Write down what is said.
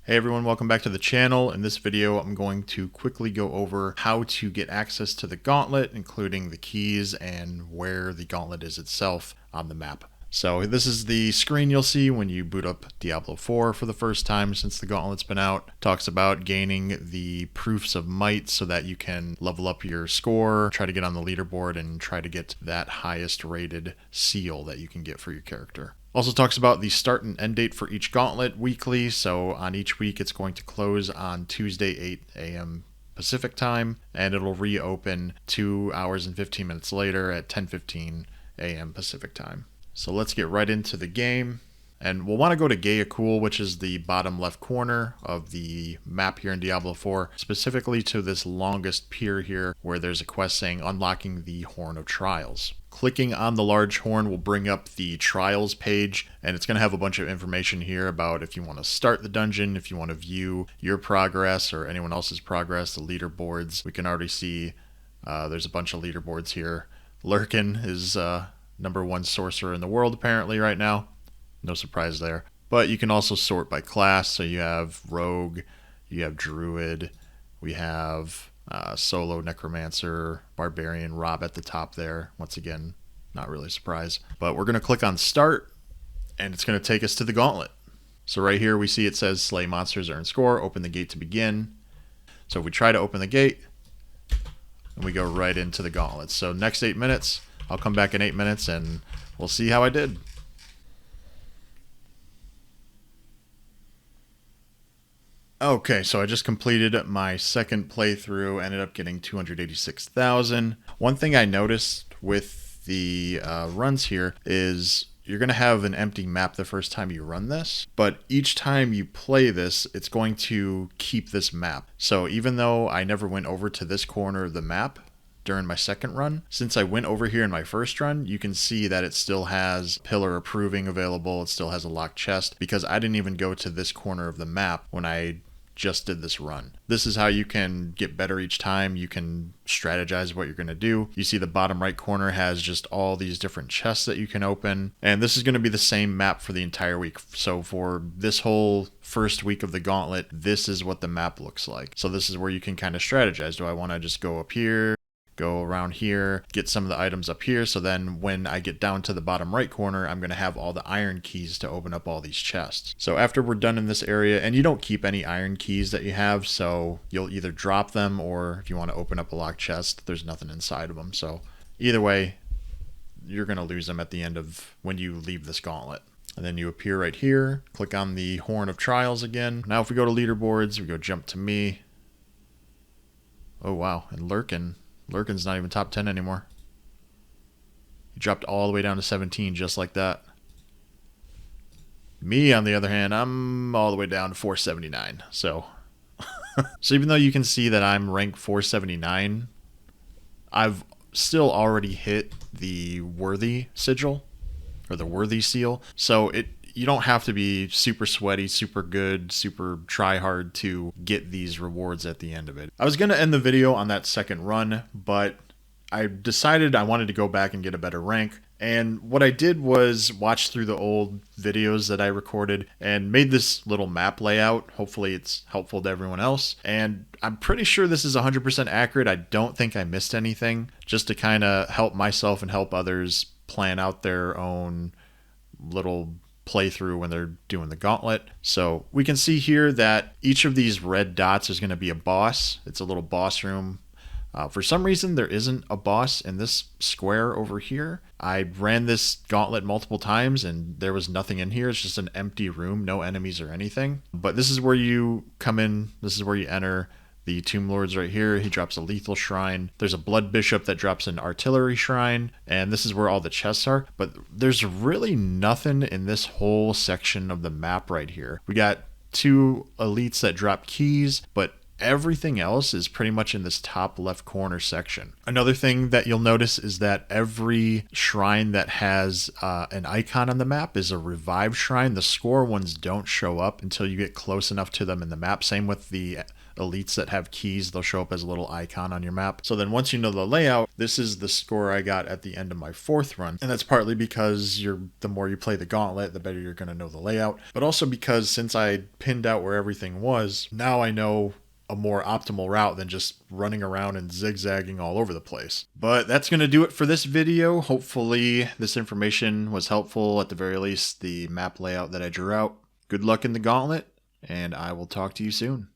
Hey everyone, welcome back to the channel. In this video, I'm going to quickly go over how to get access to the Gauntlet, including the keys and where the Gauntlet is itself on the map. So this is the screen you'll see when you boot up Diablo 4 for the first time since the Gauntlet's been out. Talks about gaining the proofs of might so that you can level up your score, try to get on the leaderboard, and try to get that highest rated seal that you can get for your character. Also talks about the start and end date for each Gauntlet weekly, so on each week it's going to close on Tuesday 8 a.m. Pacific time, and it'll reopen 2 hours and 15 minutes later at 10:15 a.m. Pacific time. So let's get right into the game. And we'll want to go to Gauntlet, which is the bottom left corner of the map here in Diablo 4, specifically to this longest pier here where there's a quest saying unlocking the Horn of Trials. Clicking on the large horn will bring up the Trials page, and it's going to have a bunch of information here about if you want to start the dungeon, if you want to view your progress or anyone else's progress, the leaderboards. We can already see there's a bunch of leaderboards here. Lurkin is #1 sorcerer in the world apparently right now. No surprise there. But you can also sort by class. So you have Rogue, you have Druid, we have Solo, Necromancer, Barbarian, Rob at the top there. Once again, not really a surprise. But we're going to click on Start, and it's going to take us to the Gauntlet. So right here we see it says Slay Monsters, Earn Score, Open the Gate to begin. So if we try to open the gate, and we go right into the Gauntlet. So next 8 minutes, I'll come back in 8 minutes, and we'll see how I did. Okay, so I just completed my second playthrough, ended up getting 286,000. One thing I noticed with the runs here is you're going to have an empty map the first time you run this, but each time you play this, it's going to keep this map. So even though I never went over to this corner of the map during my second run, since I went over here in my first run, you can see that it still has pillar approving available, it still has a locked chest, because I didn't even go to this corner of the map when I just did this run. This is how you can get better each time. You can strategize what you're going to do. You see the bottom right corner has just all these different chests that you can open, and this is going to be the same map for the entire week. So for this whole first week of the Gauntlet, this is what the map looks like. So this is where you can kind of strategize. Do I want to just go up here, go around here, get some of the items up here, so then when I get down to the bottom right corner, I'm going to have all the iron keys to open up all these chests. So after we're done in this area, and you don't keep any iron keys that you have, so you'll either drop them, or if you want to open up a locked chest, there's nothing inside of them. So either way, you're going to lose them at the end of when you leave this Gauntlet. And then you appear right here, click on the Horn of Trials again. Now if we go to leaderboards, we go jump to me. Oh wow, and Lurkin's not even top 10 anymore. He dropped all the way down to 17 just like that. Me, on the other hand, I'm all the way down to 479. So even though you can see that I'm ranked 479, I've still already hit the worthy sigil, or the worthy seal. So you don't have to be super sweaty, super good, super try hard to get these rewards at the end of it. I was going to end the video on that second run, but I decided I wanted to go back and get a better rank. And what I did was watch through the old videos that I recorded and made this little map layout. Hopefully it's helpful to everyone else. And I'm pretty sure this is 100% accurate. I don't think I missed anything, just to kind of help myself and help others plan out their own little playthrough when they're doing the Gauntlet. So we can see here that each of these red dots is going to be a boss. It's a little boss room. For some reason, there isn't a boss in this square over here. I ran this Gauntlet multiple times and there was nothing in here. It's just an empty room, no enemies or anything. But this is where you come in. This is where you enter. The Tomb Lord's right here. He drops a lethal shrine. There's a Blood Bishop that drops an artillery shrine. And this is where all the chests are. But there's really nothing in this whole section of the map right here. We got 2 elites that drop keys, but Everything else is pretty much in this top left corner section. Another thing that you'll notice is that every shrine that has an icon on the map is a revived shrine. The score ones don't show up until you get close enough to them in the map. Same with the elites that have keys, they'll show up as a little icon on your map. So then once you know the layout, this is the score I got at the end of my 4th run. And that's partly because the more you play the Gauntlet, the better you're going to know the layout. But also because since I pinned out where everything was, now I know a more optimal route than just running around and zigzagging all over the place. But that's going to do it for this video. Hopefully this information was helpful, at the very least the map layout that I drew out. Good luck in the Gauntlet, and I will talk to you soon.